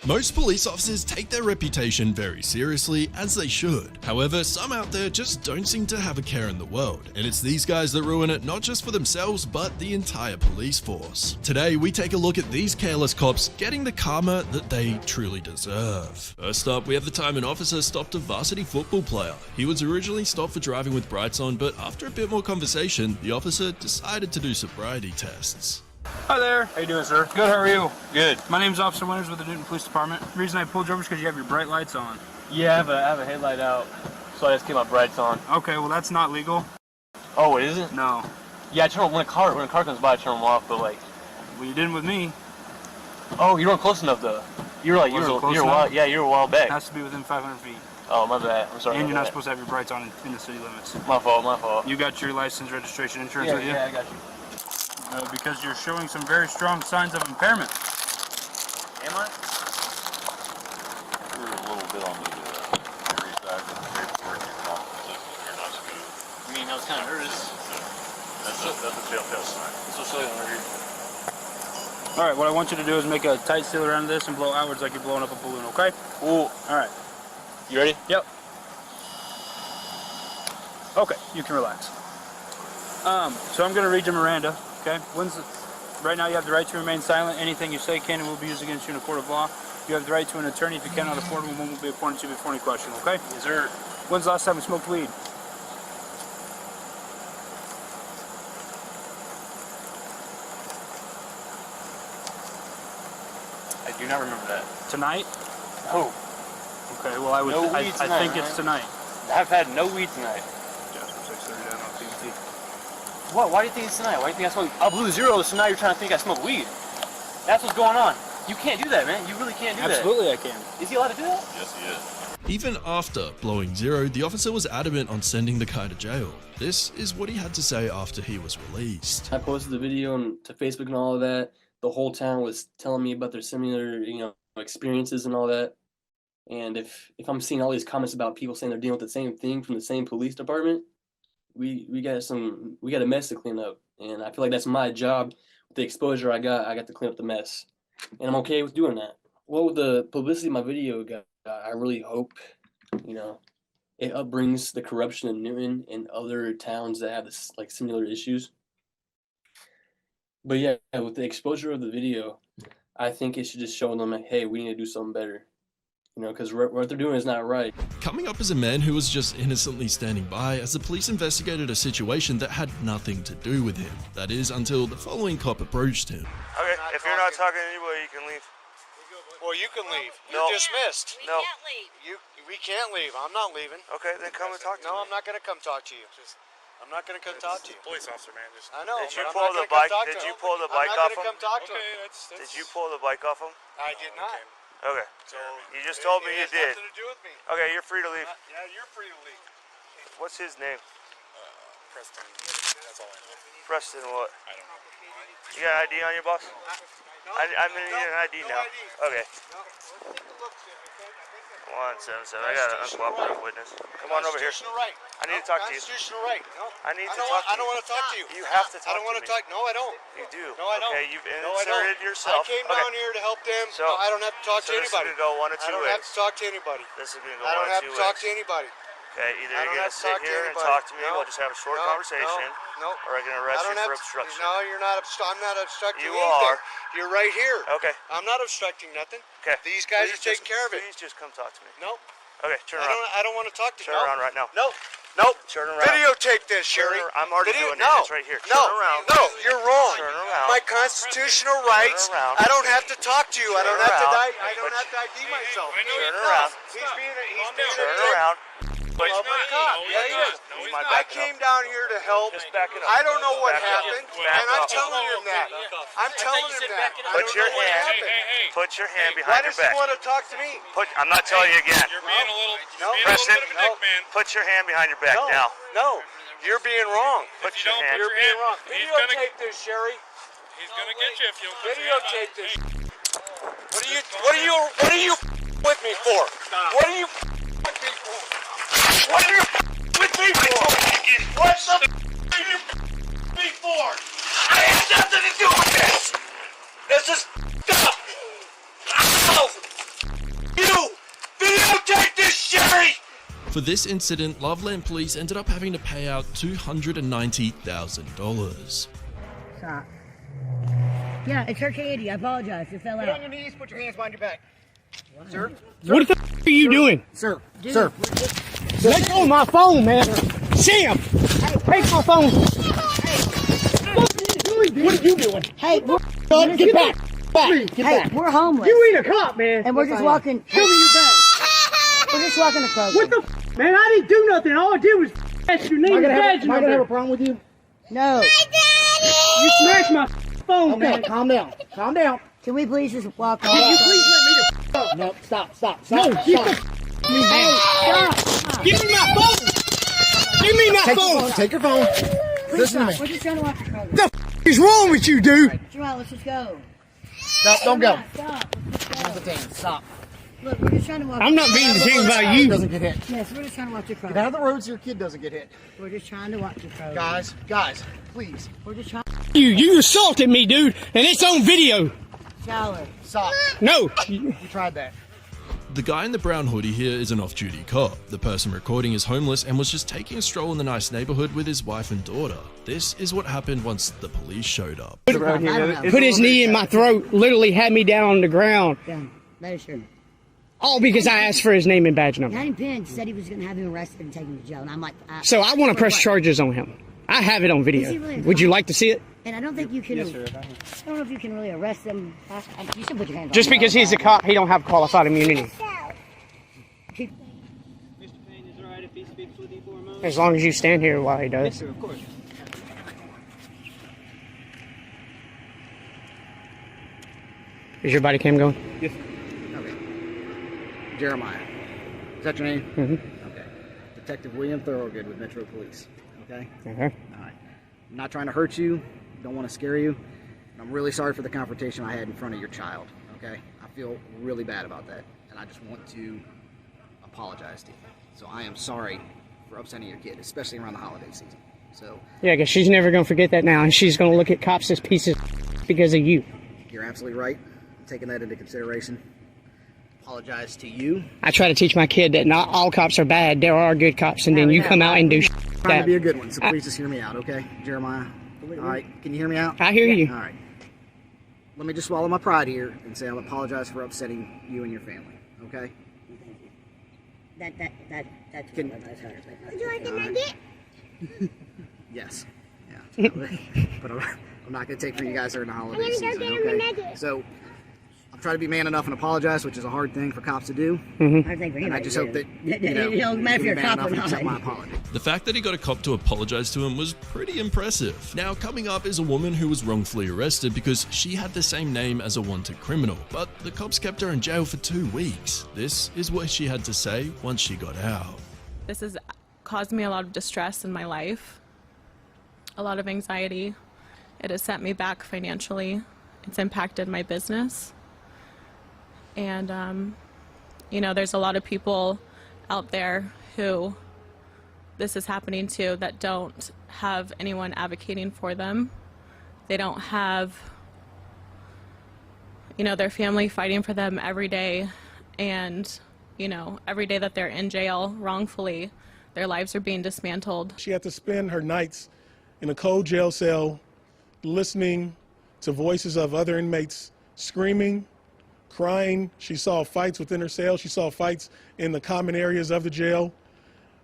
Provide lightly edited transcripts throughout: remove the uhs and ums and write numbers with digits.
Most police officers take their reputation very seriously, as they should. However, some out there just don't seem to have a care in the world, and it's these guys that ruin it not just for themselves, but the entire police force. Today, we take a look at these careless cops getting the karma that they truly deserve. First up, we have the time an officer stopped a varsity football player. He was originally stopped for driving with brights on, but after a bit more conversation, the officer decided to do sobriety tests. Hi there. How you doing, sir? Good, how are you? Good. My name's Officer Winters with the Newton Police Department. The reason I pulled you over is because you have your bright lights on. Yeah, I have a headlight out, so I just keep my brights on. Okay, well that's not legal. Oh, it isn't? No. Yeah, I turn when a car comes by, I turn them off, but like. Well, you didn't with me. Oh, you weren't close enough though. You were a while back. It has to be within 500 feet. Oh, my bad. I'm sorry. And you're not supposed to have your brights on in the city limits. My fault. You got your license, registration, insurance with you? Yeah, I got you. Because you're showing some very strong signs of impairment. Am I? You're a little bit on the serious side of the paperwork. You're not smooth. I mean, I was kind of nervous. That's a telltale sign. So show you right here. All right, what I want you to do is make a tight seal around this and blow outwards like you're blowing up a balloon, okay? Ooh. All right. You ready? Yep. Okay, you can relax. So I'm going to read you Miranda, okay? Right now you have the right to remain silent. Anything you say can and will be used against you in a court of law. You have the right to an attorney. If you cannot afford one, one will be appointed to you before any question, okay? Yes, sir. When's the last time you smoked weed? I do not remember that. Tonight? Oh. Okay, well I think it's tonight. I've had no weed tonight. Jasper 630 down on PVT. What? Why do you think it's tonight? Why do you think I smoke? I blew zeros, so now you're trying to think I smoke weed. That's what's going on. You can't do that, man. You really can't do that. Absolutely I can. Is he allowed to do that? Yes, he is. Even after blowing zero, the officer was adamant on sending the guy to jail. This is what he had to say after he was released. I posted the video to Facebook and all of that. The whole town was telling me about their similar, experiences and all that. And if I'm seeing all these comments about people saying they're dealing with the same thing from the same police department, we got a mess to clean up. And I feel like that's my job. With the exposure I got to clean up the mess. And I'm okay with doing that. Well, with the publicity my video got, I really hope, it upbrings the corruption in Newton and other towns that have this similar issues. But yeah, with the exposure of the video, I think it should just show them hey, we need to do something better. Because what they're doing is not right. Coming up as a man who was just innocently standing by as the police investigated a situation that had nothing to do with him. That is, until the following cop approached him. Okay, if you're not talking to anybody, you can leave. Well, you can leave. No. You're dismissed. We No. can't leave. We can't leave. I'm not leaving. Okay, then come and talk to me. No, I'm not going to come talk to you. I'm not going to come talk to you. Police officer, man. Just I know. Did you but I'm pull not the gonna come bike? talk Did to you him. pull the I'm bike not off gonna him? come talk to okay. him. That's Did you pull the bike off him? I did not. Okay. So You just told me it you has did. nothing to do with me. Okay, you're free to leave. Yeah, you're free to leave. What's his name? Preston. That's all I know. Preston what? I don't know. You got an ID on your boss? No, I'm gonna need an ID no now. ID. Okay. No, let's take a look, Sam, okay? I think that's 177. I got an uncooperative witness. Come on over here. Constitutional right. I need to talk to you. Constitutional right. No. I need to don't talk to I don't you. want to talk to you. You have to talk I don't want to to me. talk. No, I don't. You do. No, I don't. Okay, you've No, I don't. inserted yourself. I came down here to help them. So- No, I don't have to talk so to this is anybody. gonna go one of I two don't have ways. to talk to anybody. This is going to go I one don't of have two to talk ways. to anybody. Okay, either I you're don't going have to to sit talk to here and anybody. talk to me, No, we'll just have a short no, conversation, No. or I'm going to I arrest you don't for have. obstruction. No, you're not. I'm not obstructing You anything. are. You're right here. Okay. I'm not obstructing nothing. Okay. These guys Please are taking just- care of it. Please just come talk to me. No. Okay, turn around. I don't want to talk to you. Turn around right now. No. No. Turn around. Videotape this, Sherry. I'm already doing it. No. It's right here. No. Turn around. No, you're wrong. Turn around. My constitutional rights. around. I don't have to talk to you. I Turn don't have to around. die. I don't have to ID myself. Turn around. He's being a Turn around. public cop. Yeah, he is. He's my I backup. came down here to help. Just back it up. I don't know what Back up. happened, Back and I'm up. telling him that. I'm telling him that. I Put don't your know what hand. happened. Put your hand Why behind your does he back. want to talk to me? I'm not telling you again. You're being a little, No. Preston, bit of a dick, man. put your hand behind your back No. now. No. You're being wrong. Put you your don't hand. You're being wrong. He's gonna- Videotape this, Sherry. He's gonna get you if you put your hand on Videotape his this. face. What are you with me for? What are you with me for? What are you with me for? What the are you me for? I have nothing to do with this. This is stuff. Ow! For this incident, Loveland police ended up having to pay out $290,000. Stop. Yeah, it's her candy. I apologize. It fell out. Get on your knees, put your hands behind your back. Sir? What the f are you doing? Sir, Dude, sir. Let go of my phone, man. Sam! Take my phone. What are you doing? Hey, Get back. Get hey, back. we're homeless. You ain't a cop, man. And we're just walking. Show me your bag. We're just walking to Kroger. What the f, man? I didn't do nothing. All I did was ask your name and badge Am I gonna have a number. problem with you? No. You smashed my phone, Okay, man. calm down. Calm down. Can we please just walk off? Can you please let me the f up? No, stop. No, keep the f me, Hey, man. stop. Give me my phone. Give me my phone. Take your phone. Please Listen to stop. me. We're just trying to walk to Kroger. The f is wrong with you, dude? Joel, let's just go. Stop, don't go. Stop. Not the thing. Stop. Look, we're just trying to walk. I'm not being detained by you. Doesn't get hit. Yes, we're just trying to walk to Get out Kroger. of the road so your kid doesn't get hit. We're just trying to walk to Kroger. Guys, please. We're just trying. You assaulted me, dude, and it's on video. Shower. Stop. No. You tried that. The guy in the brown hoodie here is an off-duty cop. The person recording is homeless and was just taking a stroll in the nice neighborhood with his wife and daughter. This is what happened once the police showed up. I don't know. Put his knee in my throat, literally had me down on the ground. Yeah, that is true. All because I asked for his name and badge number. Danny Penn said he was going to have him arrested and taken to jail, and I'm like, So I want to press charges on him. I have it on Is video. he really Would you like to see it? And I don't think you can. Yes, sir. I don't know if you can really arrest him. You should put your hands on Just him. because he's a cop, he don't have qualified immunity. Keep- As long as you stand here while he does. Of course. Is your body cam going? Okay. Jeremiah. Is that your name? Mm-hmm. Okay. Detective William Thorogood with Metro Police. Okay? Okay. All right. I'm not trying to hurt you. Don't want to scare you. I'm really sorry for the confrontation I had in front of your child. Okay? I feel really bad about that. And I just want to apologize to you. So I am sorry for upsetting your kid, especially around the holiday season. So Yeah, because she's never going to forget that now, and she's going to look at cops as pieces because of you. you're absolutely right. I'm taking that into consideration. Apologize to you. I try to teach my kid that not all cops are bad. There are good cops, and then you come out and do Trying that. to be a good one, so please just hear me out, okay? Jeremiah. All right, can you hear me out? I hear you. All right. Let me just swallow my pride here and say I apologize for upsetting you and your family, okay? That's Can- Would you like a nugget? Yes. Yeah. But I'm not going to take for you guys during the holiday season, okay? So I'm trying to be man enough and apologize, which is a hard thing for cops to do. I think for And I anybody just to hope do. that, you know, It don't matter if you you're be a man cop or enough and accept my not. apology. The fact that he got a cop to apologize to him was pretty impressive. Now, coming up is a woman who was wrongfully arrested because she had the same name as a wanted criminal, but the cops kept her in jail for 2 weeks. This is what she had to say once she got out. This has caused me a lot of distress in my life, a lot of anxiety. It has set me back financially. It's impacted my business. And, you know, there's a lot of people out there who this is happening to that don't have anyone advocating for them. They don't have, you know, their family fighting for them every day. And, you know, every day that they're in jail wrongfully, their lives are being dismantled. She had to spend her nights in a cold jail cell listening to voices of other inmates screaming, crying. She saw fights within her cell. She saw fights in the common areas of the jail.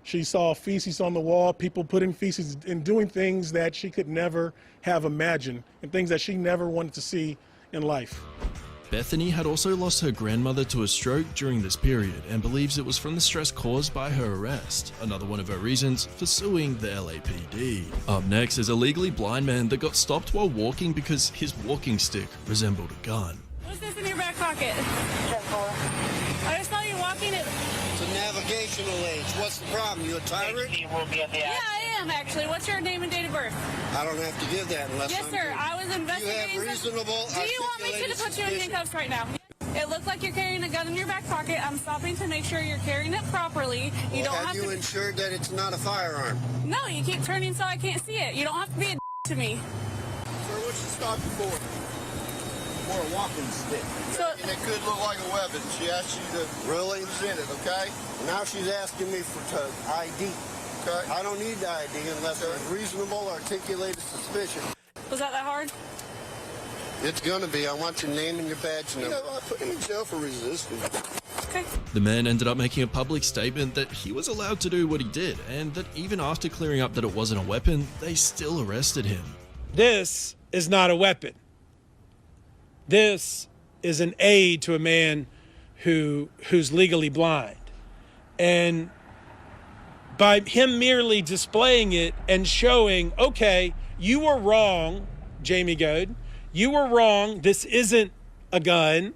She saw feces on the wall, people putting feces and doing things that she could never have imagined and things that she never wanted to see in life. Bethany had also lost her grandmother to a stroke during this period and believes it was from the stress caused by her arrest, another one of her reasons for suing the LAPD. Up next is a legally blind man that got stopped while walking because his walking stick resembled a gun. What's this in your back pocket? I just saw you walking it. It's a navigational aid. What's the problem? You a tyrant? Yeah, I am actually. What's your name and date of birth? I don't have to give that unless Yes, I'm sir. here. I was investigating. You have reasonable Do you want me to articulated put you in suspicion. handcuffs right now? It looks like you're carrying a gun in your back pocket. I'm stopping to make sure you're carrying it properly. You Well, don't have have you to. ensured that it's not a firearm? No, you keep turning so I can't see it. You don't have to be a to me. Sir, what's the stop you for? or a walking stick. And it could look like a weapon. She asked you to really present it, okay? And now she's asking me for ID. Okay. I don't need the ID unless there's reasonable articulated suspicion. Was that hard? It's gonna be. I want your name and your badge number. I put him in jail for resisting. Okay. The man ended up making a public statement that he was allowed to do what he did, and that even after clearing up that it wasn't a weapon, they still arrested him. This is not a weapon. This is an aid to a man who's legally blind. And by him merely displaying it and showing, okay, you were wrong, Jamie Goad, you were wrong, this isn't a gun,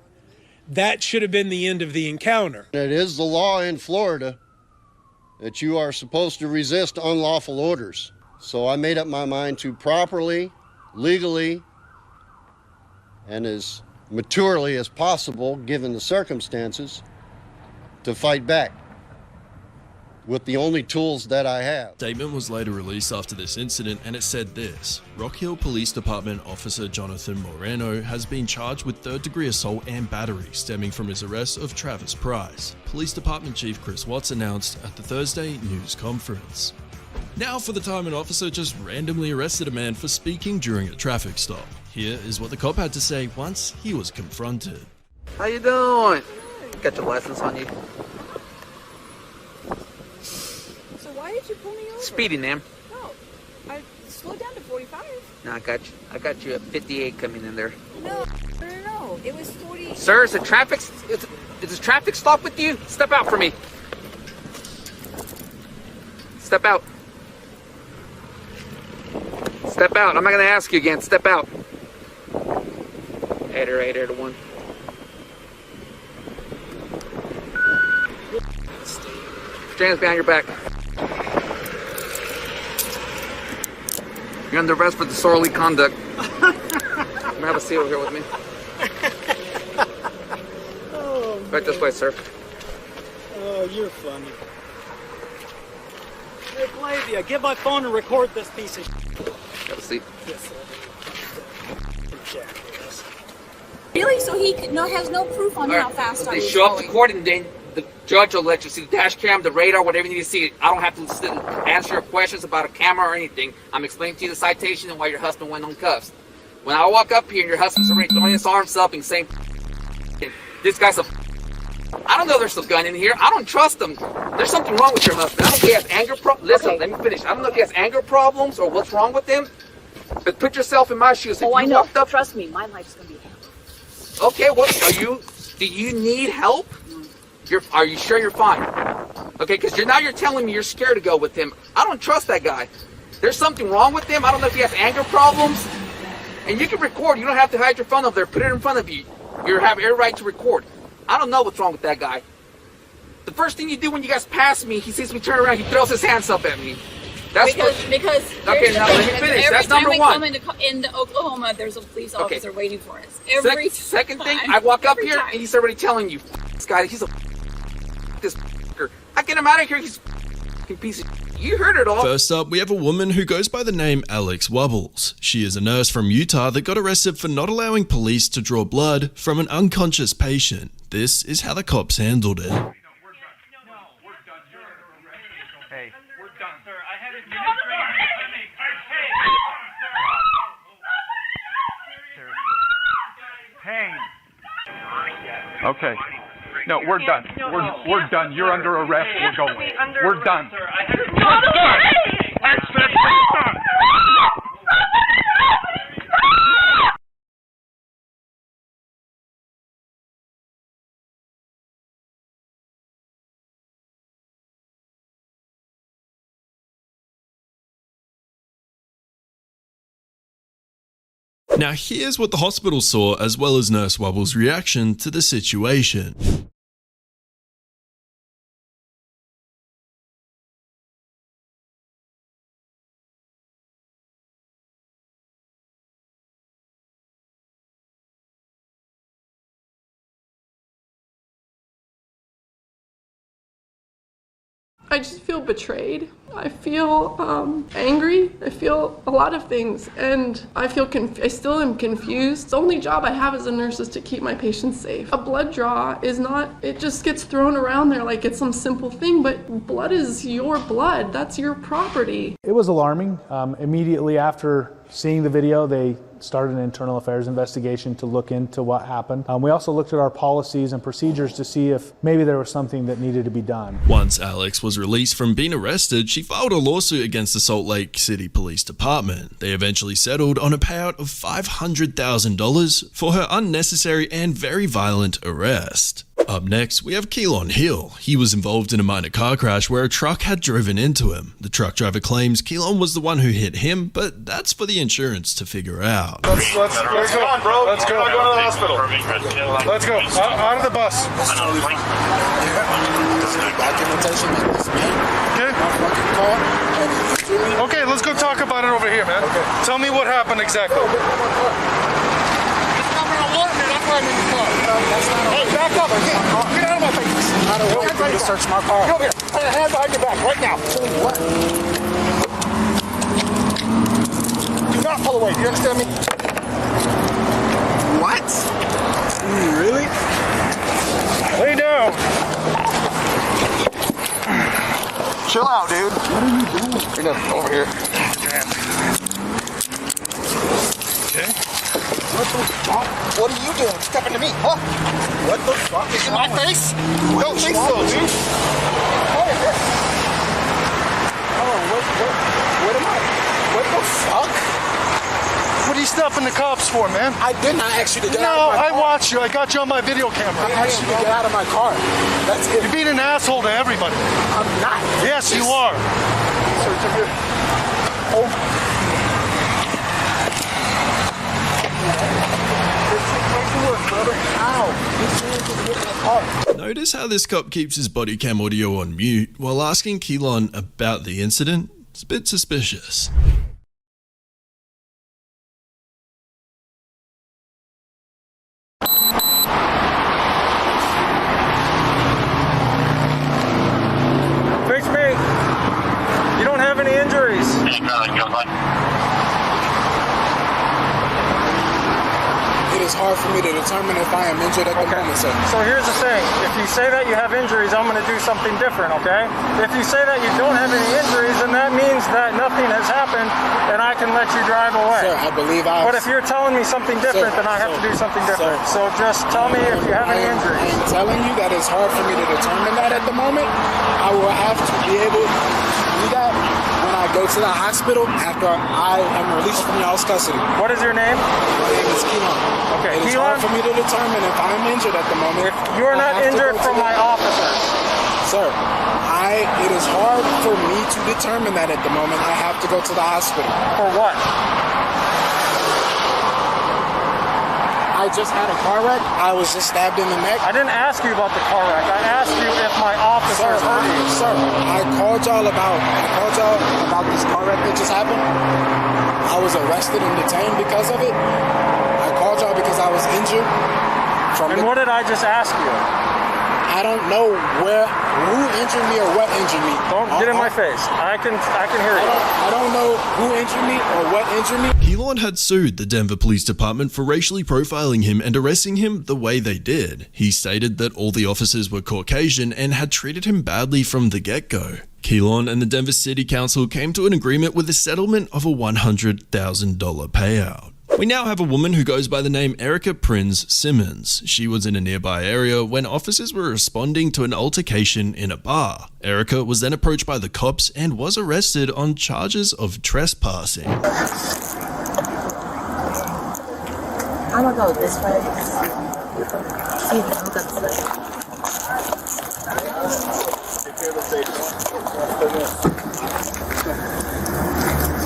that should have been the end of the encounter. It is the law in Florida that you are supposed to resist unlawful orders. So I made up my mind to properly, legally, and as maturely as possible, given the circumstances, to fight back with the only tools that I have. Statement was later released after this incident, and it said this: Rock Hill Police Department Officer Jonathan Moreno has been charged with third-degree assault and battery stemming from his arrest of Travis Price, Police Department Chief Chris Watts announced at the Thursday news conference. Now for the time an officer just randomly arrested a man for speaking during a traffic stop. Here is what the cop had to say once he was confronted. How you doing? Got your license on you? So why did you pull me over? Speeding, ma'am. No, I slowed down to 45. No, I got you at 58 coming in there. No, it was 40. Sir, is a traffic stop with you? Step out for me. Step out. Step out. I'm not gonna ask you again. Step out. 8 to 1. Hands behind your back. You're under arrest for disorderly conduct. I'm gonna have a seal here with me. Oh, Right this way, sir. oh, you're funny. Hey, Flavia, get my phone and record this piece of Have a seat. Really? So he has no proof on how fast I They was show up to going? court and then the judge will let you see the dash cam, the radar, whatever you need to see. I don't have to sit and answer your questions about a camera or anything. I'm explaining to you the citation and why your husband went on cuffs. When I walk up here and your husband's already throwing his arms up and saying, this guy's a... I don't know there's a gun in here. I don't trust him. There's something wrong with your husband. I don't know if he has anger problems. Listen, let me finish. I don't know if he has anger problems or what's wrong with him. But put yourself in my shoes. Oh, I know. Trust me, my life's gonna be handled. Okay, do you need help? Are you sure you're fine? Okay, because you're telling me you're scared to go with him. I don't trust that guy. There's something wrong with him. I don't know if he has anger problems. And you can record. You don't have to hide your phone up there. Put it in front of you. You have every right to record. I don't know what's wrong with that guy. The first thing you do when you guys pass me, he sees me turn around, he throws his hands up at me. That's because okay, now let me finish. That's number one. Every time we come into Oklahoma, there's a police officer waiting for us. Second thing, I walk up here and he's already telling you, this guy, he's this I get him out of here, he's a piece of you heard it all. First up, we have a woman who goes by the name Alex Wubbles. She is a nurse from Utah that got arrested for not allowing police to draw blood from an unconscious patient. This is how the cops handled it. Hey, we're done, sir. I had it. Pain. Okay. No, we're done. We're done. You're under arrest. We're going. We're done. We're done. I said we're done. Now here's what the hospital saw, as well as Nurse Wubbles' reaction to the situation. I just feel betrayed. I feel angry. I feel a lot of things, and I still am confused. The only job I have as a nurse is to keep my patients safe. A blood draw is not, it just gets thrown around there like it's some simple thing, but blood is your blood. That's your property. It was alarming. Immediately after seeing the video, they started an internal affairs investigation to look into what happened. We also looked at our policies and procedures to see if maybe there was something that needed to be done. Once Alex was released from being arrested, she filed a lawsuit against the Salt Lake City Police Department. They eventually settled on a payout of $500,000 for her unnecessary and very violent arrest. Up next, we have Keelan Hill. He was involved in a minor car crash where a truck had driven into him. The truck driver claims Keelan was the one who hit him, but that's for the insurance to figure out. Let's go. Let's go. Go to the hospital. Let's go. Out of the bus. Okay, let's go talk about it over here, man. Okay. Tell me what happened exactly. Hey, back up. Get out of my face. I don't want you to search my car. Come here. Put your hands behind your back right now. What? Do not pull away. Do you understand me? What? Really? Lay down. Chill out, dude. What are you doing? You're gonna over here. Okay. What the fuck? What are you doing? Stepping to me, huh? What the fuck is in my face? Don't think so, dude. What am I? What the fuck? What are you stopping the cops for, man? I did not ask you to get out No, of my car. I watched you. I got you on my video camera. I asked you to get out of my car. That's it. You're being an asshole to everybody. I'm not. Yes, you are. Search over here. Oh. Notice how this cop keeps his body cam audio on mute while asking Keelan about the incident? It's a bit suspicious. Face me. You don't have any injuries. It is hard for me to determine if I am injured at the moment, sir. So here's the thing. If you say that you have injuries, I'm going to do something different, okay? If you say that you don't have any injuries, then that means that nothing has happened and I can let you drive away. Sir, I believe But if you're telling me something different, then I have to do something different. So just tell me if you have any injuries. I am telling you that it's hard for me to determine that at the moment. I will have to be able to do that when I go to the hospital after I am released from y'all's custody. What is your name? My name is Keelan. Okay, It is hard for me to determine if I'm injured at the moment. You are not injured from my officer. Sir, it is hard for me to determine that at the moment. I have to go to the hospital. For what? I just had a car wreck. I was just stabbed in the neck. I didn't ask you about the car wreck. I asked you if my officer hurt you. Sir, I called y'all about this car wreck that just happened. I was arrested and detained because of it. I called y'all because I was injured. And what did I just ask you? I don't know who injured me or what injured me. Don't get in my face. I can hear you. I don't know who injured me or what injured me. Keelan had sued the Denver Police Department for racially profiling him and arresting him the way they did. He stated that all the officers were Caucasian and had treated him badly from the get-go. Keelan and the Denver City Council came to an agreement with a settlement of a $100,000 payout. We now have a woman who goes by the name Erica Prinz Simmons. She was in a nearby area when officers were responding to an altercation in a bar. Erica was then approached by the cops and was arrested on charges of trespassing. I'm gonna go this way. See, I'm gonna go this way.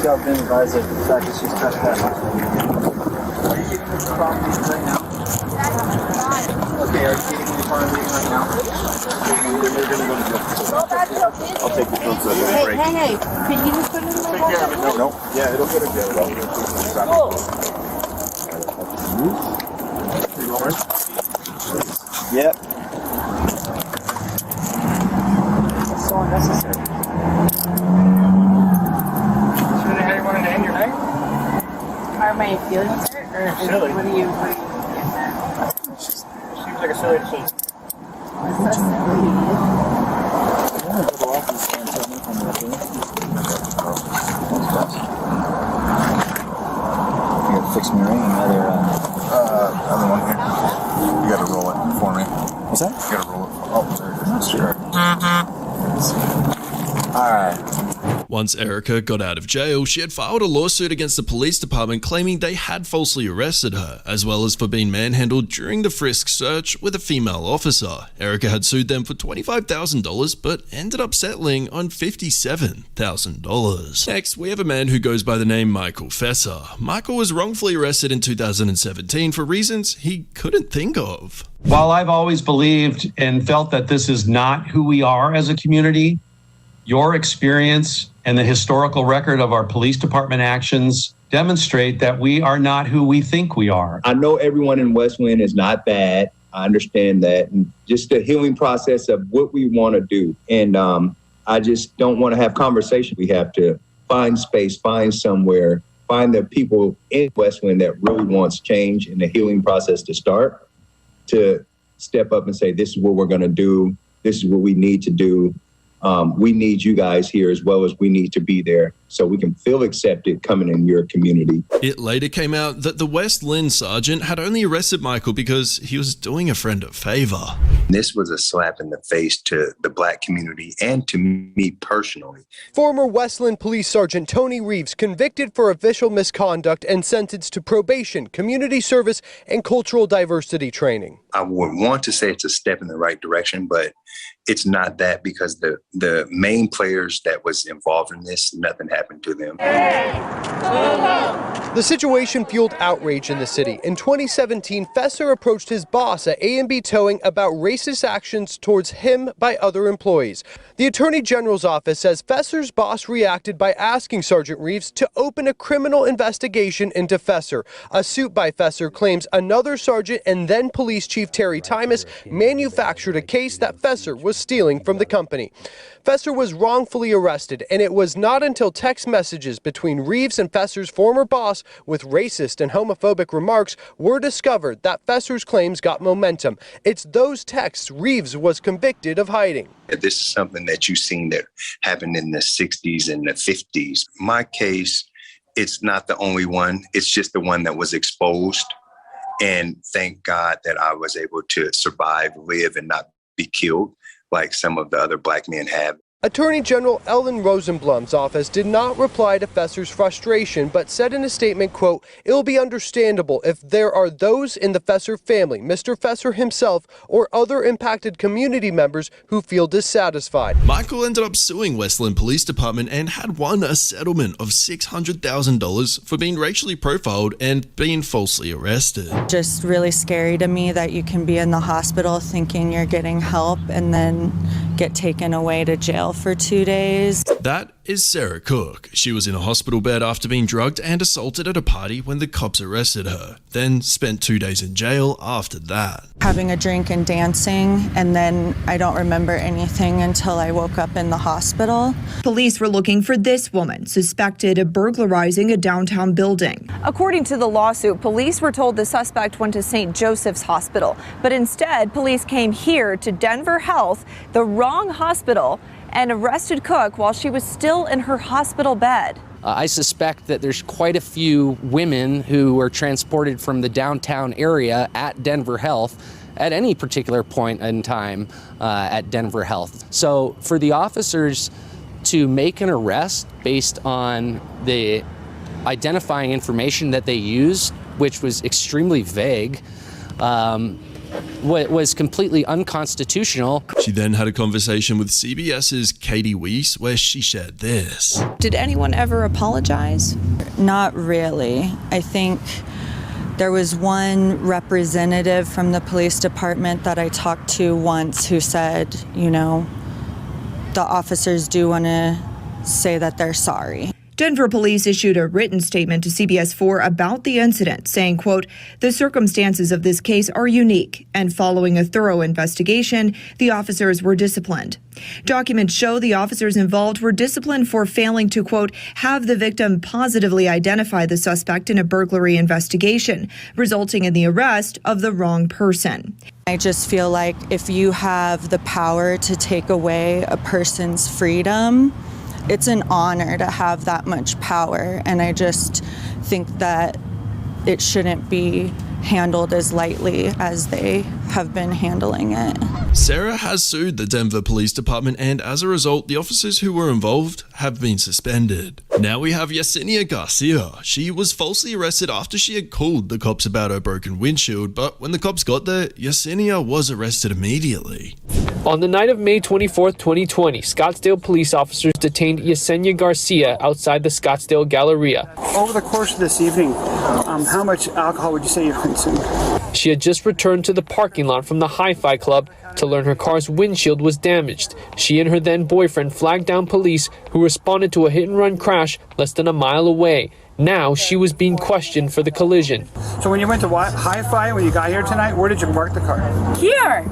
I've been advised of the fact that she's trespassing. Are you getting this car meeting right now? Okay, are you getting the car meeting right now? Then you're gonna go to jail. I'll take the phone so I can break. Hey, can you just put it in my Take care of it. No. Yeah, it'll go to jail. Yep. That's so unnecessary. silly. What do you get that? Seems like a silly decision. It's so silly. You gotta fix me ring, another one here. You gotta roll it for me. What's that? You gotta roll it. Oh, there it is. Sure. Alright. Once Erica got out of jail, she had filed a lawsuit against the police department claiming they had falsely arrested her, as well as for being manhandled during the frisk search with a female officer. Erica had sued them for $25,000 but ended up settling on $57,000. Next, we have a man who goes by the name Michael Fesser. Michael was wrongfully arrested in 2017 for reasons he couldn't think of. While I've always believed and felt that this is not who we are as a community, your experience and the historical record of our police department actions demonstrate that we are not who we think we are. I know everyone in Westwind is not bad. I understand that. And just the healing process of what we want to do. And I just don't want to have conversation. We have to find space, find somewhere, find the people in Westwind that really wants change and the healing process to start, to step up and say, this is what we're going to do. This is what we need to do. We need you guys here as well as we need to be there so we can feel accepted coming in your community. It later came out that the West Lynn sergeant had only arrested Michael because he was doing a friend a favor. This was a slap in the face to the black community and to me personally. Former West Lynn Police Sergeant Tony Reeves convicted for official misconduct and sentenced to probation, community service, and cultural diversity training. I would want to say it's a step in the right direction, but it's not that, because the main players that was involved in this, nothing happened to them. The situation fueled outrage in the city. In 2017, Fesser approached his boss at A&B Towing about racist actions towards him by other employees. The Attorney General's office says Fesser's boss reacted by asking Sergeant Reeves to open a criminal investigation into Fesser. A suit by Fesser claims another sergeant and then Police Chief Terry Timus manufactured a case that Fesser was stealing from the company. Fesser was wrongfully arrested, and it was not until text messages between Reeves and Fesser's former boss with racist and homophobic remarks were discovered that Fesser's claims got momentum. It's those texts Reeves was convicted of hiding. This is something that you've seen that happened in the 60s and the 50s. My case, it's not the only one. It's just the one that was exposed. And thank God that I was able to survive, live, and not be killed like some of the other black men have. Attorney General Ellen Rosenblum's office did not reply to Fesser's frustration, but said in a statement, quote, "It'll be understandable if there are those in the Fesser family, Mr. Fesser himself, or other impacted community members who feel dissatisfied." Michael ended up suing West Lynn Police Department and had won a settlement of $600,000 for being racially profiled and being falsely arrested. Just really scary to me that you can be in the hospital thinking you're getting help and then get taken away to jail for 2 days. That is Sarah Cook. She was in a hospital bed after being drugged and assaulted at a party when the cops arrested her, then spent 2 days in jail after that. Having a drink and dancing, and then I don't remember anything until I woke up in the hospital. Police were looking for this woman, suspected of burglarizing a downtown building. According to the lawsuit, police were told the suspect went to St. Joseph's Hospital, but instead police came here to Denver Health, the wrong hospital, and arrested Cook while she was still in her hospital bed. I suspect that there's quite a few women who were transported from the downtown area at Denver Health at any particular point in time at Denver Health. So for the officers to make an arrest based on the identifying information that they used, which was extremely vague, was completely unconstitutional. She then had a conversation with CBS's Katie Weiss where she shared this. Did anyone ever apologize? Not really. I think there was one representative from the police department that I talked to once who said, you know, the officers do want to say that they're sorry. Denver police issued a written statement to CBS 4 about the incident, saying, quote, "The circumstances of this case are unique, and following a thorough investigation, the officers were disciplined. Documents show the officers involved were disciplined for failing to, quote, have the victim positively identify the suspect in a burglary investigation, resulting in the arrest of the wrong person." I just feel like if you have the power to take away a person's freedom, it's an honor to have that much power, and I just think that it shouldn't be handled as lightly as they have been handling it. Sarah has sued the Denver Police Department, and as a result, the officers who were involved have been suspended. Now we have Yesenia Garcia. She was falsely arrested after she had called the cops about her broken windshield, but when the cops got there, Yesenia was arrested immediately. On the night of May 24th, 2020, Scottsdale police officers detained Yesenia Garcia outside the Scottsdale Galleria. Over the course of this evening, how much alcohol would you say you consumed? She had just returned to the parking lot from the Hi-Fi Club to learn her car's windshield was damaged. She and her then boyfriend flagged down police who responded to a hit-and-run crash less than a mile away. Now she was being questioned for the collision. So when you went to Hi-Fi, when you got here tonight, where did you park the car? Here.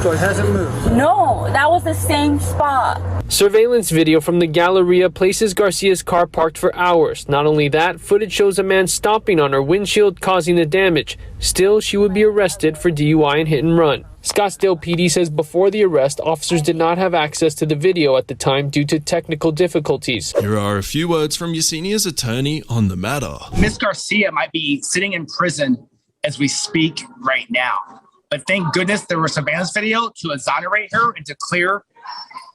So it hasn't moved? No, that was the same spot. Surveillance video from the Galleria places Garcia's car parked for hours. Not only that, footage shows a man stomping on her windshield, causing the damage. Still, she would be arrested for DUI and hit and run. Scottsdale PD says before the arrest, officers did not have access to the video at the time due to technical difficulties. Here are a few words from Yesenia's attorney on the matter. Miss Garcia might be sitting in prison as we speak right now. But thank goodness there was surveillance video to exonerate her and to clear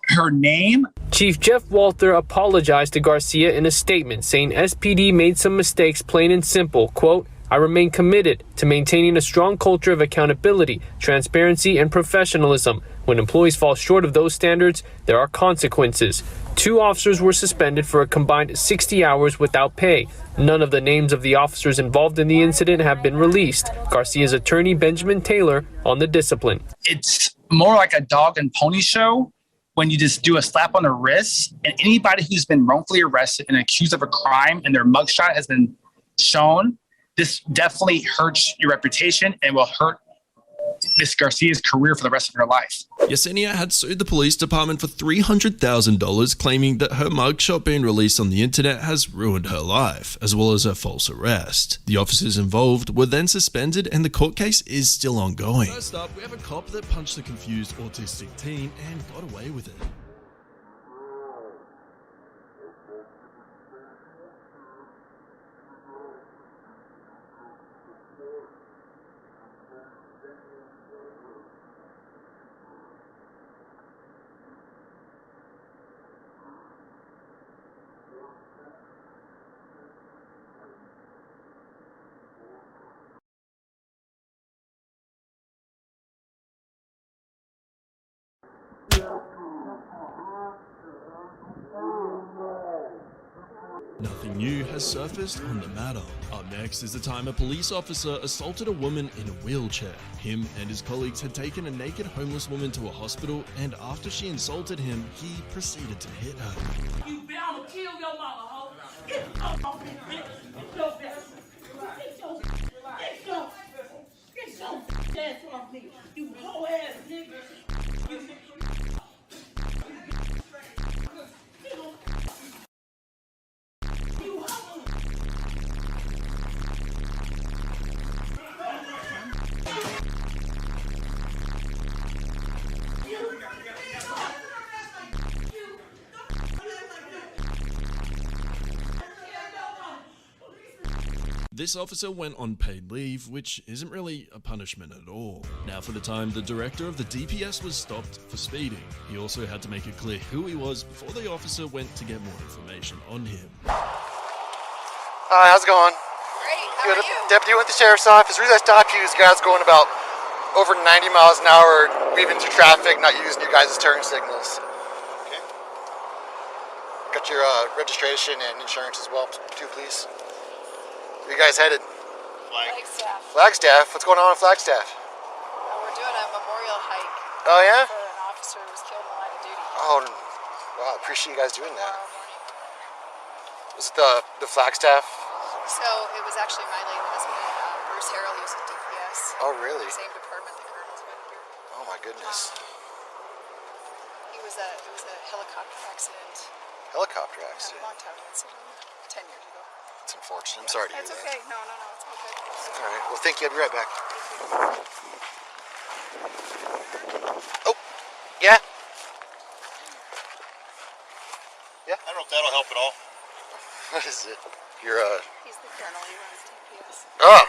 her name. Chief Jeff Walter apologized to Garcia in a statement, saying SPD made some mistakes, plain and simple. Quote, "I remain committed to maintaining a strong culture of accountability, transparency, and professionalism. When employees fall short of those standards, there are consequences." 2 officers were suspended for a combined 60 hours without pay. None of the names of the officers involved in the incident have been released. Garcia's attorney, Benjamin Taylor, on the discipline. It's more like a dog and pony show when you just do a slap on the wrist, and anybody who's been wrongfully arrested and accused of a crime and their mugshot has been shown, this definitely hurts your reputation and will hurt Miss Garcia's career for the rest of her life. Yesenia had sued the police department for $300,000, claiming that her mugshot being released on the internet has ruined her life, as well as her false arrest. The officers involved were then suspended, and the court case is still ongoing. First up, we have a cop that punched the confused autistic teen and got away with it. Nothing new has surfaced on the matter. Up next is the time a police officer assaulted a woman in a wheelchair. Him and his colleagues had taken a naked homeless woman to a hospital, and after she insulted him, he proceeded to hit her. You be, I'ma kill your mama, ho. Get off me, bitch. Get your ass. Get your ass off me. You hoe ass nigga. This officer went on paid leave, which isn't really a punishment at all. Now for the time the director of the DPS was stopped for speeding. He also had to make it clear who he was before the officer went to get more information on him. Hi, how's it going? Great, how are you? Deputy with the Sheriff's Office. The reason I stopped you is guys going about over 90 miles an hour, weaving through traffic, not using you guys' turn signals. Okay. Got your registration and insurance as well, too, please. Where you guys headed? Flagstaff. Flagstaff? What's going on in Flagstaff? We're doing a memorial hike. Oh, yeah? For an officer who was killed in the line of duty. Oh, wow, I appreciate you guys doing that. Was it the Flagstaff? So it was actually my late husband, Bruce Harrell. He was with DPS. Oh, really? Same department the colonel's been here. Oh my goodness. It was a helicopter accident. Helicopter A accident. long time ago, 10 years ago. It's unfortunate. I'm sorry to hear It's that. okay. No, it's all good. All right. Well, thank you. I'll be right back. Oh, yeah. Yeah. I don't know if that'll help at all. What is it? You're He's the colonel. He runs DPS. Oh.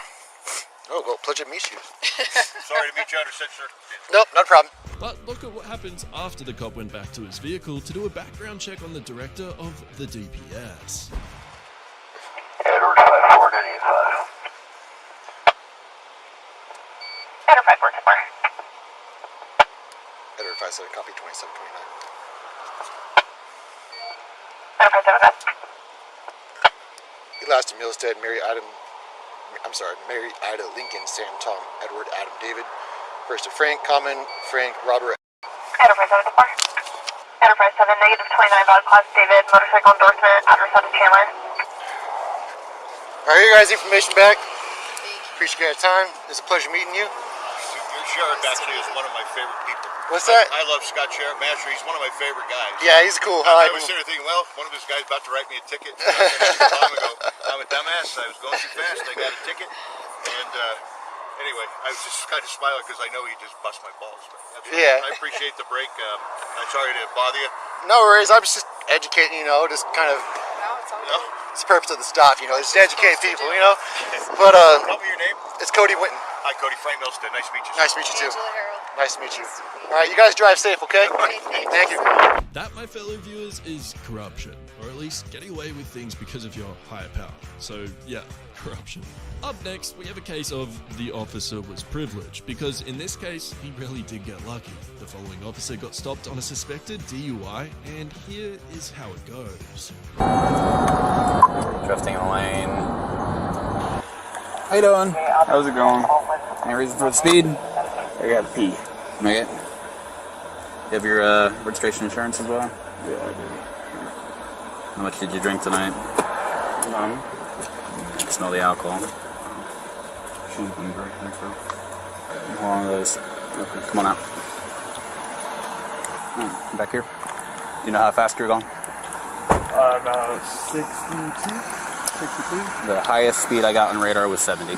Oh, well, pleasure to meet you. Sorry to meet you under such circumstances. Nope, not a problem. But look at what happens after the cop went back to his vehicle to do a background check on the director of the DPS. Edward 5495. Edward 5494. Edward 57, copy 2729. Edward 57. Elastic Milstead, Mary Ida Lincoln, Sam, Tom, Edward, Adam, David. First to Frank, Common, Frank, Robert. Enterprise 74. Enterprise 7, negative 29, valid class, David, motorcycle endorsement, address out of Chandler. Alright, your guys' information back. Appreciate your time. It's a pleasure meeting you. Your sheriff actually is one of my favorite people. What's that? I love Scott Sheriff Master. He's one of my favorite guys. Yeah, he's cool. I was sitting there thinking, well, one of his guys about to write me a ticket. A time ago, I'm a dumbass. I was going too fast. I got a ticket. And anyway, I was just kind of smiling because I know he just bust my balls. Yeah. I appreciate the break. I'm sorry to bother you. No worries. I'm just educating, just kind of. It's the purpose of the stop, just to educate people, But Tell me your name. It's Cody Whitten. Hi, Cody. Frank Milstead. Nice to meet you. Nice to meet you too. Nice to meet you. All right, you guys drive safe, okay? Thank you. That, my fellow viewers, is corruption, or at least getting away with things because of your higher power. So, yeah, corruption. Up next, we have a case of the officer was privileged, because in this case, he really did get lucky. The following officer got stopped on a suspected DUI, and here is how it goes. Drifting in the lane. How you doing? How's it going? Any reason for the speed? I got to pee. Make it? You have your registration insurance as well? Yeah, I do. How much did you drink tonight? None. You can smell the alcohol. Shouldn't be very next row. How long are those? Okay, come on out. Right, back here. Do you know how fast you're going? About 62. The highest speed I got on radar was 70.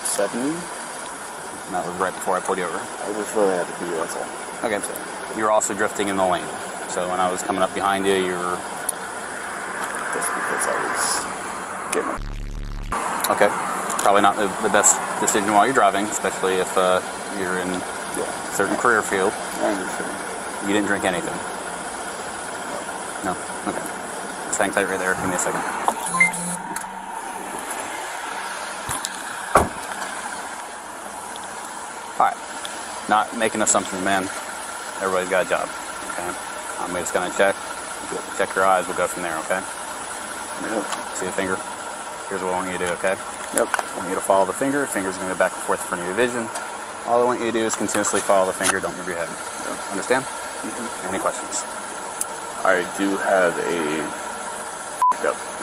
70? And that was right before I pulled you over. I just really had to pee, that's all. Okay, so you were also drifting in the lane. So when I was coming up behind you, you were... Just because I was getting it. Okay. Probably not the best decision while you're driving, especially if you're in a certain career field. I understand. You didn't drink anything? No? Okay. Just hang tight right there. Give me a second. Alright. Not making assumptions, man. Everybody's got a job. Okay? I'm just gonna check your eyes, we'll go from there, okay? Yep. See the finger? Here's what I want you to do, okay? Yep. I want you to follow the finger. Finger's gonna go back and forth in front of your vision. All I want you to do is continuously follow the finger, don't move your head. Understand? Mm-hmm. Any questions? I do have a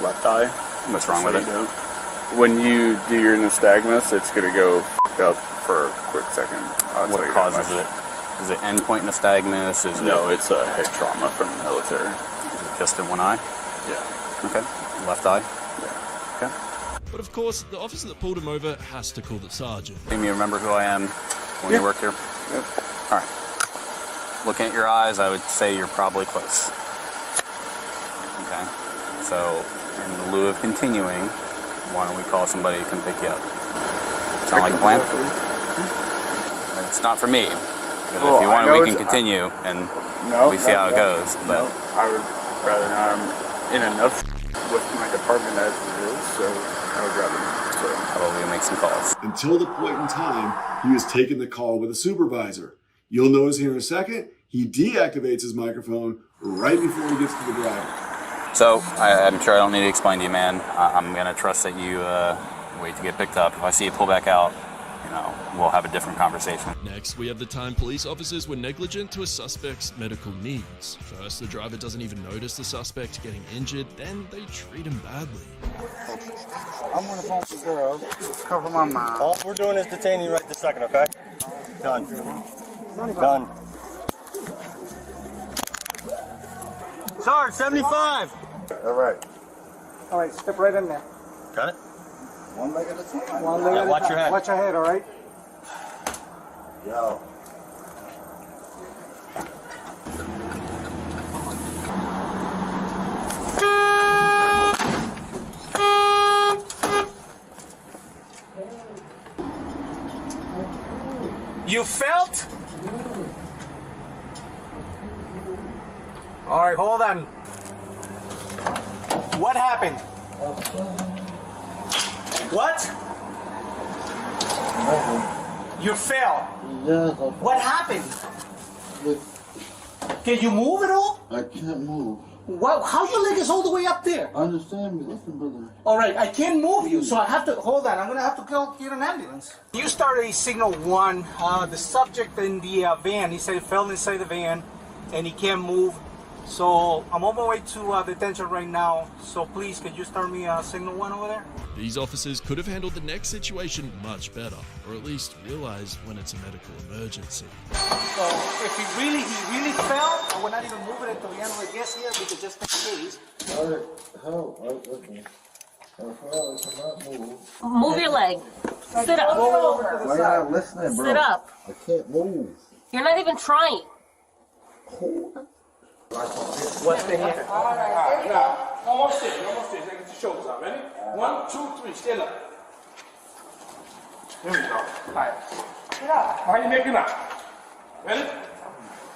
left eye. What's wrong with it? When you do your nystagmus, it's going to go up for a quick second. What causes it? Is it endpoint nystagmus? No, it's a head trauma from the military. Is it just in one eye? Yeah. Okay. Left eye? Yeah. Okay. But of course, the officer that pulled him over has to call the sergeant. You remember who I am when you worked here? Yep. All right. Looking at your eyes, I would say you're probably close. Okay. So, in lieu of continuing, why don't we call somebody to come pick you up? Sound like a plan? It's not for me. Because if you want, we can continue and we see how it goes. But I would rather not. I'm in enough with my department as it is, so I would rather not. So how about we make some calls? Until the point in time, he was taking the call with a supervisor. You'll notice here in a second, he deactivates his microphone right before he gets to the driver. So, I'm sure I don't need to explain to you, man. I'm going to trust that you wait to get picked up. If I see you pull back out, we'll have a different conversation. Next, we have the time police officers were negligent to a suspect's medical needs. First, the driver doesn't even notice the suspect getting injured, then they treat him badly. I'm on the phone with the girl. Cover my mouth. All we're doing is detaining you right this second, okay? Done. Done. Sarge, 75. All right. All right, step right in there. Got it? One leg at a time. One leg at a watch time. your head. Watch your head, all right? Yo. You felt? All right, hold on. What happened? What? You fell. What happened? Can you move at all? I can't move. What? How your leg is all the way up there? Understand me, listen, brother. All right, I can't move you, so I have to hold on. I'm gonna have to go get an ambulance. You started a signal 1. The subject in the van, he said he fell inside the van, and he can't move. So I'm on my way to detention right now. So please, could you start me signal 1 over there? These officers could have handled the next situation much better, or at least realize when it's a medical emergency. So if he really fell, and we're not even moving until the ambulance gets here, we could just in case. All right, how? Okay. I cannot move. Move your leg. Sit up. Why you not listening, bro? Sit up. I can't move. You're not even trying. What's the hand? All right, now, almost there. Now get your shoulders out. Ready? 1, 2, 3, stand up. There we go. All right. Sit up. How you making up? Ready?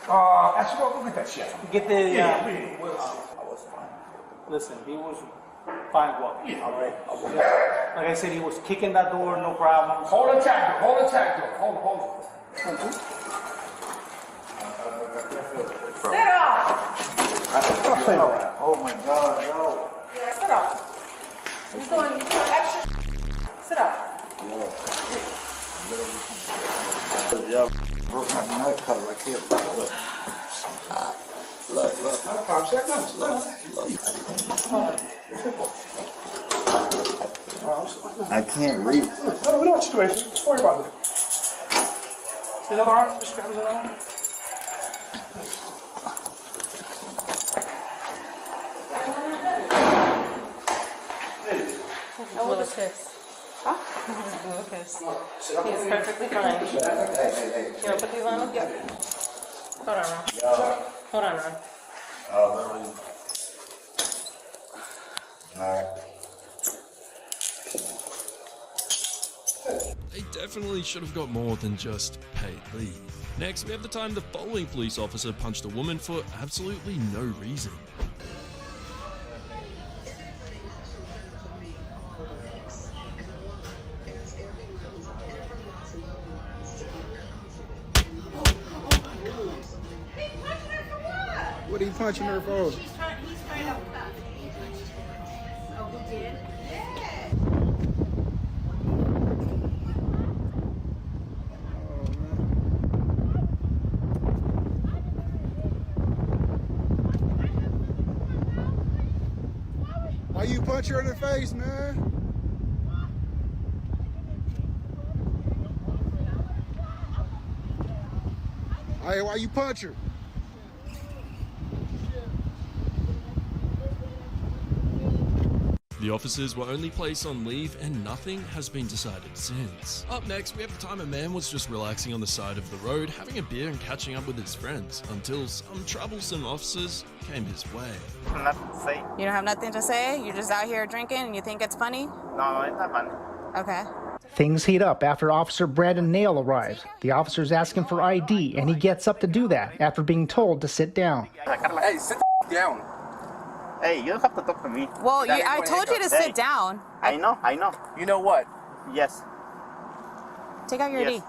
Actually, go get that shit. Get the. I was fine. Listen, he was fine walking. All right. Like I said, he was kicking that door, no problem. Hold the tag door. Hold the tag door. Hold it. Sit up. Oh my God, no. Yeah, sit up. He's doing extra. Sit up. Yeah, broke my neck cut. I can't look. I can't reach. No, we don't situation. Don't worry about it. See that arm? Just grab his arm. How old is this? Huh? Lucas. He is perfectly fine. You want to put these on him? Yeah. Hold on, Ron. Hold on, Ron. They definitely should have got more than just paid leave. Next, we have the time the following police officer punched a woman for absolutely no reason. What are you punching her for? He's trying to help that. Oh, he did? Why you punch her in the face, man? Hey, why you punch her? The officers were only placed on leave and nothing has been decided since. Up next, we have the time a man was just relaxing on the side of the road, having a beer and catching up with his friends, until some troublesome officers came his way. Nothing to say. You don't have nothing to say? You're just out here drinking and you think it's funny? No, it's not funny. Okay. Things heat up after Officer Brandon Nail arrives. The officers ask him for ID, and he gets up to do that after being told to sit down. Hey, sit down. Hey, you don't have to talk to me. Well, I told you to sit down. I know. You know what? Yes. Take out your ID.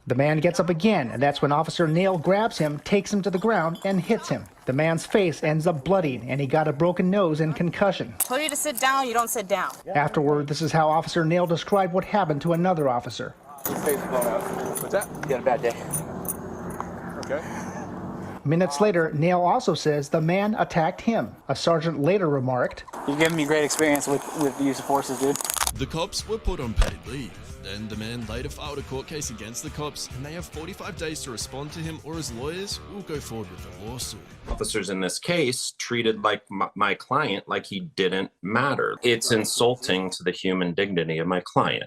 The man gets up again, and that's when Officer Nail grabs him, takes him to the ground, and hits him. The man's face ends up bloodied, and he got a broken nose and concussion. Told you to sit down, you don't sit down. Afterward, this is how Officer Nail described what happened to another officer. What's that? You had a bad day. Okay. Minutes later, Nail also says the man attacked him. A sergeant later remarked, You're giving me great experience with the use of forces, dude. The cops were put on paid leave. Then the man later filed a court case against the cops, and they have 45 days to respond to him, or his lawyers will go forward with the lawsuit. Officers in this case treated like my client like he didn't matter. It's insulting to the human dignity of my client.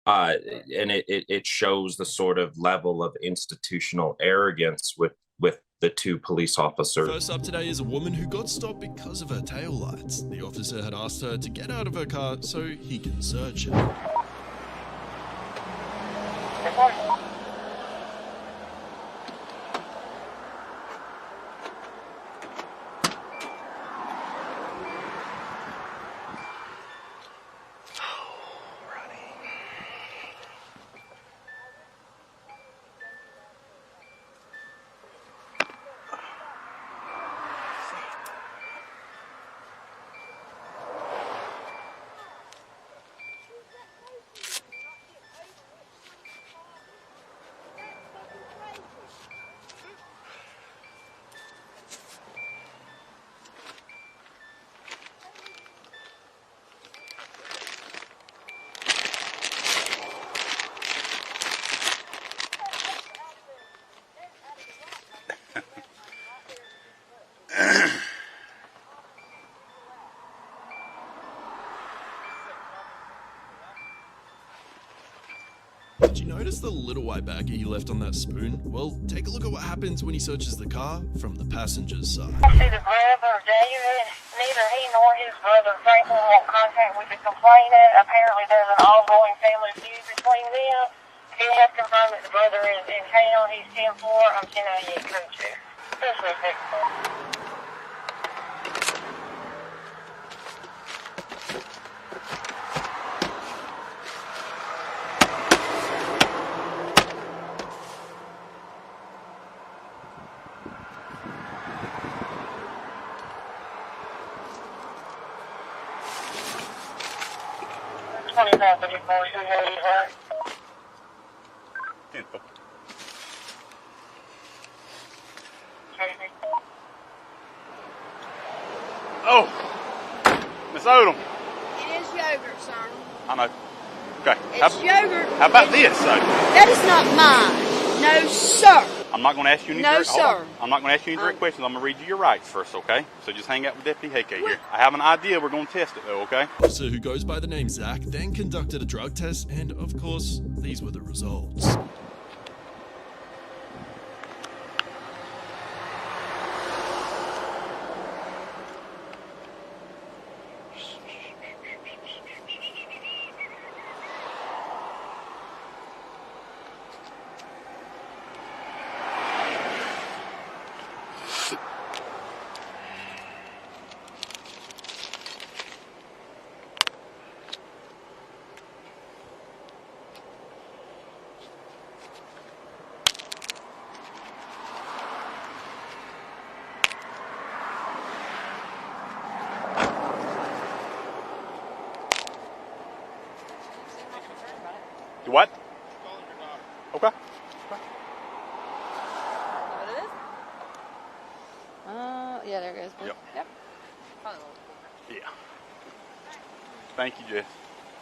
And it shows the sort of level of institutional arrogance with the two police officers. First up today is a woman who got stopped because of her taillights. The officer had asked her to get out of her car so he can search it. Did you notice the little white baggie he left on that spoon? Well, take a look at what happens when he searches the car from the passenger's side. I see the brother, David. Neither he nor his brother, Franklin, want contact with the complainant. Apparently there's an ongoing family feud between them. He has confirmed that the brother is in town. He's 10-4. I'm 1098 crew chief. This is it. 2534, who's right? Oh, Miss Odom. It is yogurt, sir. I know. Okay. It's yogurt. How about this, though? That is not mine. No, sir. I'm not going to ask you any No, direct, hold sir. on. I'm not going to ask you any direct questions. I'm going to read you your rights first, okay? So just hang out with Deputy Heike here. I have an idea. We're going to test it, though, okay? Officer who goes by the name Zach then conducted a drug test, and of course, these were the results. You what? Okay. What it is? Yeah, there it goes. Yep. Probably a little Yeah. Thank you, Jess.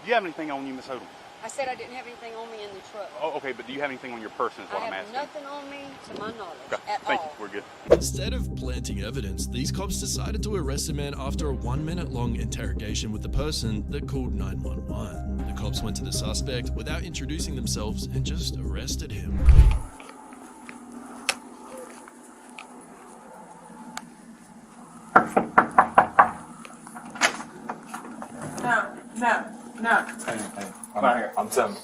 Do you have anything on you, Miss Odom? I said I didn't have anything on me in the truck. Oh, okay, but do you have anything on your person is what I I'm have asking. nothing on me to my knowledge Okay, at thank all. you. We're good. Instead of planting evidence, these cops decided to arrest a man after a 1-minute-long interrogation with the person that called 911. The cops went to the suspect without introducing themselves and just arrested him. No. Hey, I'm here. I'm Tim.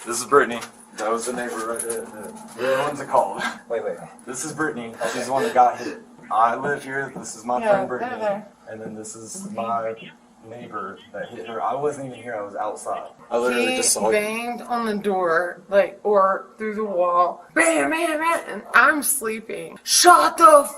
This is Brittany. That was the neighbor right there. You're the ones that called. Wait. This is Brittany. She's the one that got hit. I live here. This is my friend Brittany. And then this is my neighbor that hit her. I wasn't even here. I was outside. I literally just saw you. Banged on the door, or through the wall. Bam, and I'm sleeping. Shut the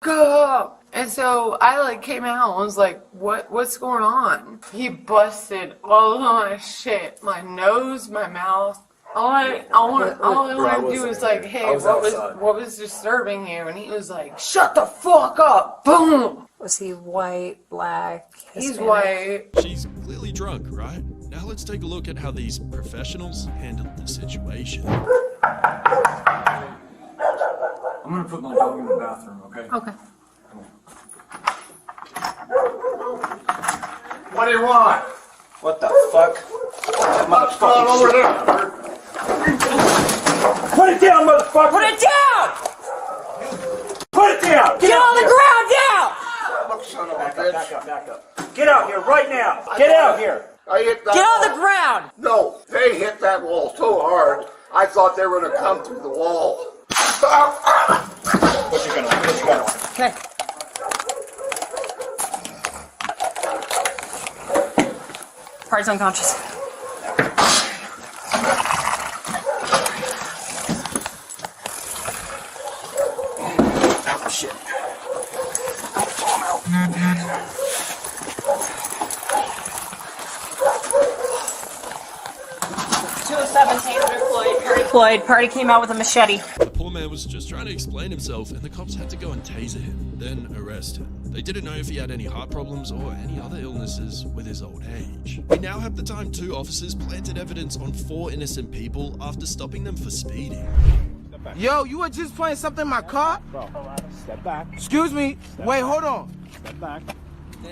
up. And so I like came out and was like, what's going on? He busted all of my shit, my nose, my mouth. All I wanted to do was like, hey, what was disturbing you? And he was like, shut the fuck up. Boom. Was he white, black, He's Hispanic? white. She's clearly drunk, right? Now let's take a look at how these professionals handled the situation. I'm gonna put my dog in the bathroom, okay? Okay. What do you want? What the fuck? That motherfucker over there. Put it down, motherfucker! Put it down! Put it down! Get on the ground down! Back up. Get out here right now! Get out here! I hit that Get on the ground! No, they hit that wall so hard, I thought they were gonna come through the wall. Put your gun on. Okay. Party's unconscious. Oh, shit. 217 deployed. Party came out with a machete. The poor man was just trying to explain himself, and the cops had to go and taser him, then arrest him. They didn't know if he had any heart problems or any other illnesses with his old age. We now have the time 2 officers planted evidence on 4 innocent people after stopping them for speeding. Yo, you were just playing something in my car? Bro, step back. Excuse me. Wait, hold on. Step back.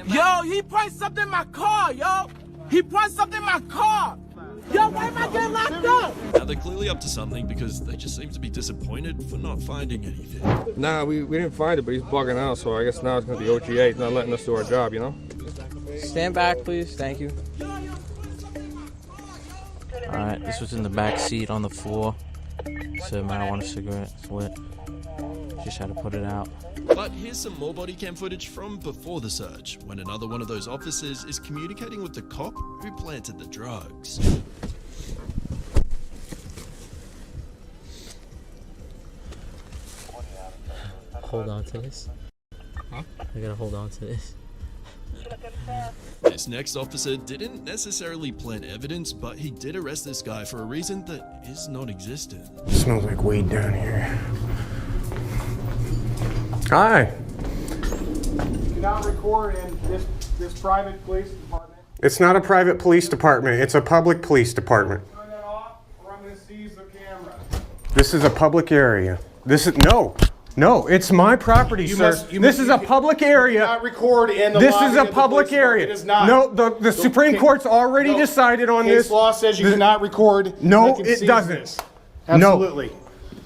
Yo, he played something in my car, yo. He played something in my car. Yo, why am I getting locked up? Now they're clearly up to something because they just seem to be disappointed for not finding anything. Nah, we didn't find it, but he's bugging out, so I guess now it's gonna be OGA. He's not letting us do our job, you know? Stand back, please. Thank you. Alright, this was in the back seat on the floor. It's a marijuana cigarette. It's lit. Just had to put it out. But here's some more body cam footage from before the search, when another one of those officers is communicating with the cop who planted the drugs. Hold on to this. Huh? I gotta hold on to this. This next officer didn't necessarily plant evidence, but he did arrest this guy for a reason that is non-existent. Smells like weed down here. Hi. You cannot record in this private police department. It's not a private police department. It's a public police department. Turn that off, or I'm going to seize the camera. This is a public area. This is no, it's my property, sir. This is a public area. Not record in the This lobby is a of the public police area. department. It is not. No, the Supreme Court's already decided on Case this. law says you cannot record. No, They can it seize doesn't. this. Absolutely.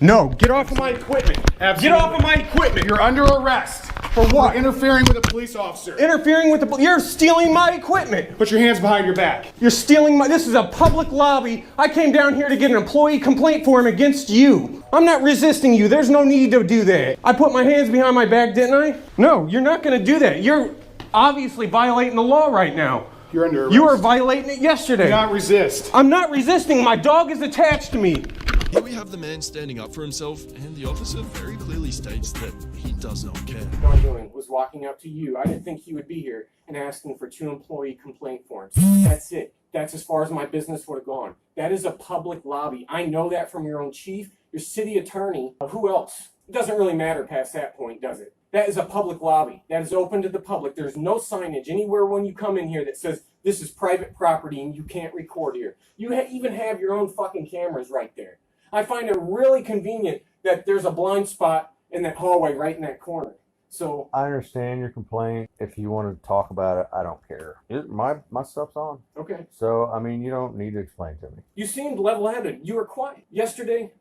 No, get off of my equipment. Absolutely. Get off of my equipment. You're under arrest. For what? For interfering with a police officer. Interfering with the... You're stealing my equipment. Put your hands behind your back. You're stealing my... This is a public lobby. I came down here to get an employee complaint form against you. I'm not resisting you. There's no need to do that. I put my hands behind my back, didn't I? No, you're not going to do that. You're obviously violating the law right now. You're under arrest. You were violating it yesterday. Do not resist. I'm not resisting. My dog is attached to me. Here we have the man standing up for himself, and the officer very clearly states that he does not care. What I'm doing was walking up to you. I didn't think he would be here and asking for 2 employee complaint forms. That's it. That's as far as my business would have gone. That is a public lobby. I know that from your own chief, your city attorney. Who else? It doesn't really matter past that point, does it? That is a public lobby. That is open to the public. There's no signage anywhere when you come in here that says this is private property and you can't record here. You even have your own fucking cameras right there. I find it really convenient that there's a blind spot in that hallway right in that corner. So I understand your complaint. If you want to talk about it, I don't care. My stuff's on. Okay. So, I mean, you don't need to explain to me. You seemed level-headed. You were quiet. Yesterday,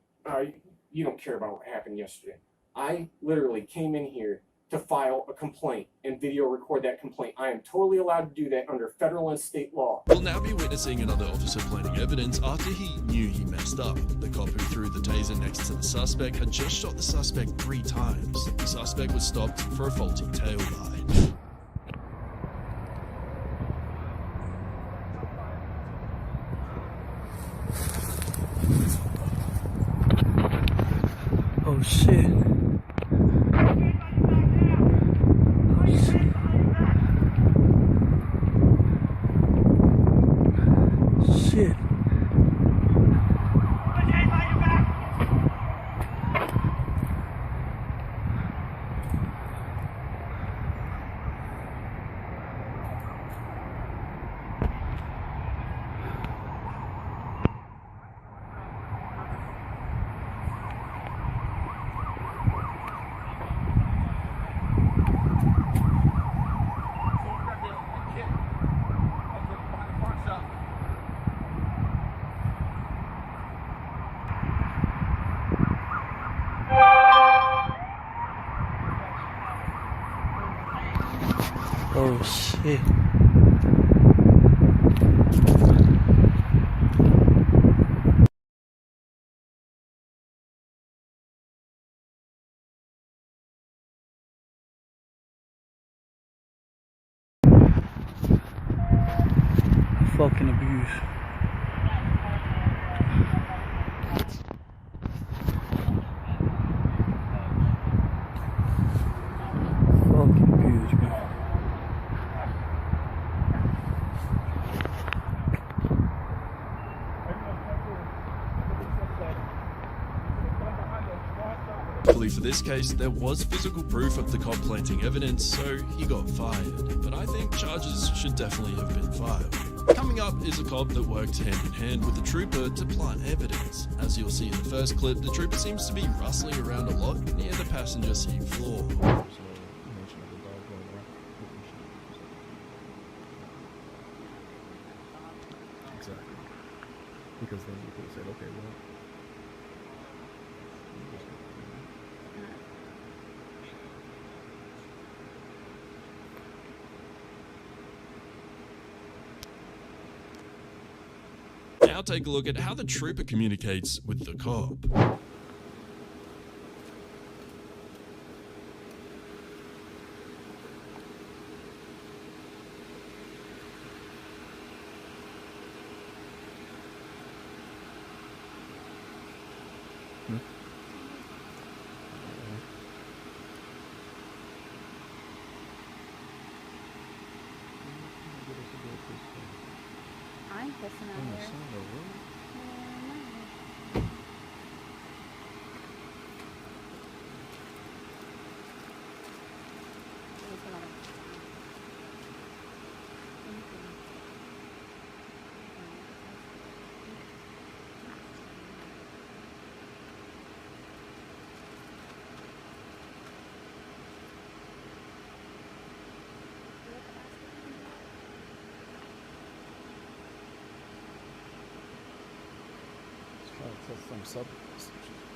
you don't care about what happened yesterday. I literally came in here to file a complaint and video record that complaint. I am totally allowed to do that under federal and state law. We'll now be witnessing another officer planting evidence after he knew he messed up. The cop who threw the taser next to the suspect had just shot the suspect 3 times. The suspect was stopped for a faulty tail light. Oh shit. Oh shit. Fucking abuse. Fucking abuse, man. Luckily for this case, there was physical proof of the cop planting evidence, so he got fired. But I think charges should definitely have been filed. Coming up is a cop that worked hand in hand with the trooper to plant evidence. As you'll see in the first clip, the trooper seems to be rustling around a lot near the passenger seat floor. Exactly. Because then you could have said, okay, well. Now take a look at how the trooper communicates with the cop. I'm pissing out here.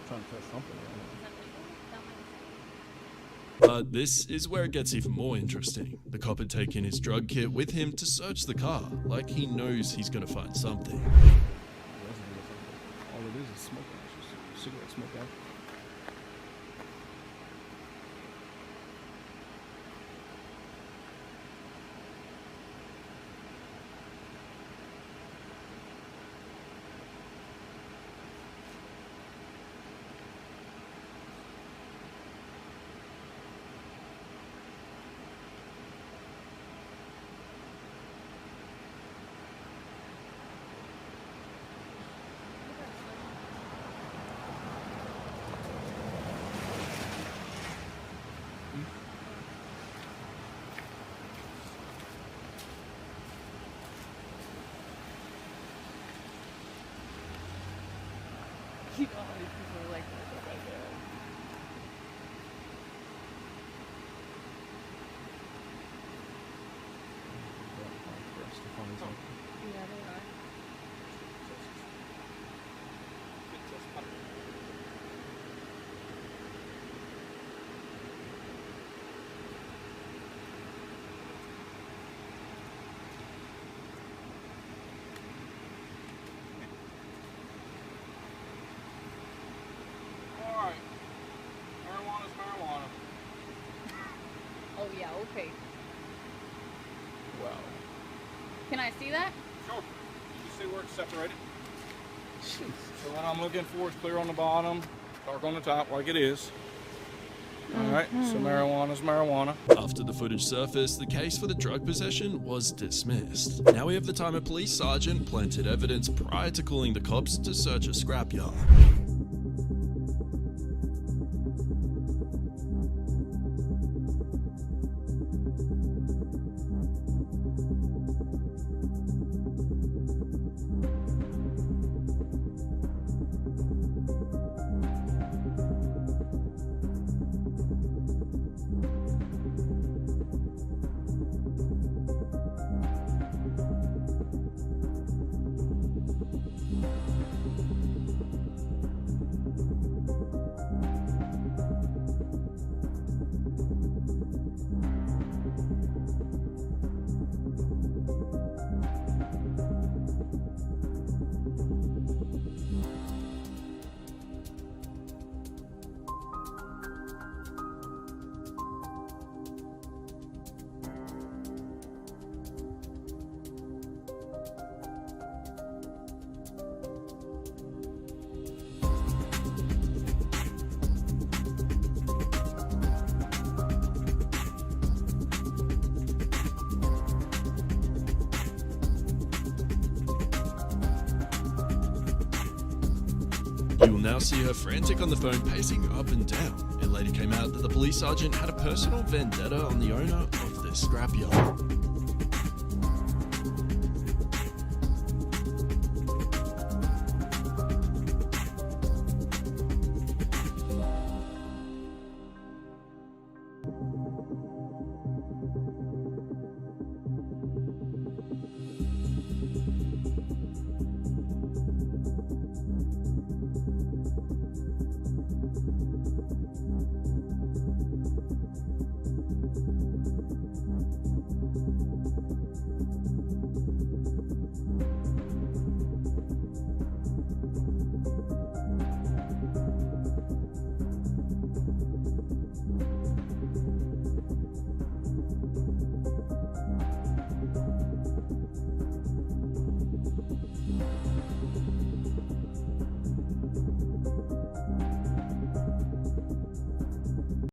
Trying to test something. But this is where it gets even more interesting. The cop had taken his drug kit with him to search the car, like he knows he's gonna find something. All it is smoke ash, cigarette smoke ash. All these people are like that right there. Yeah, they are. Oh yeah, okay. Wow. Can I see that? Sure. You see where it's separated? So what I'm looking for is clear on the bottom, dark on the top, like it is. Alright, so marijuana's marijuana. After the footage surfaced, the case for the drug possession was dismissed. Now we have the time a police sergeant planted evidence prior to calling the cops to search a scrapyard. now see her frantic on the phone, pacing up and down. It later came out that the police sergeant had a personal vendetta on the owner of this scrapyard.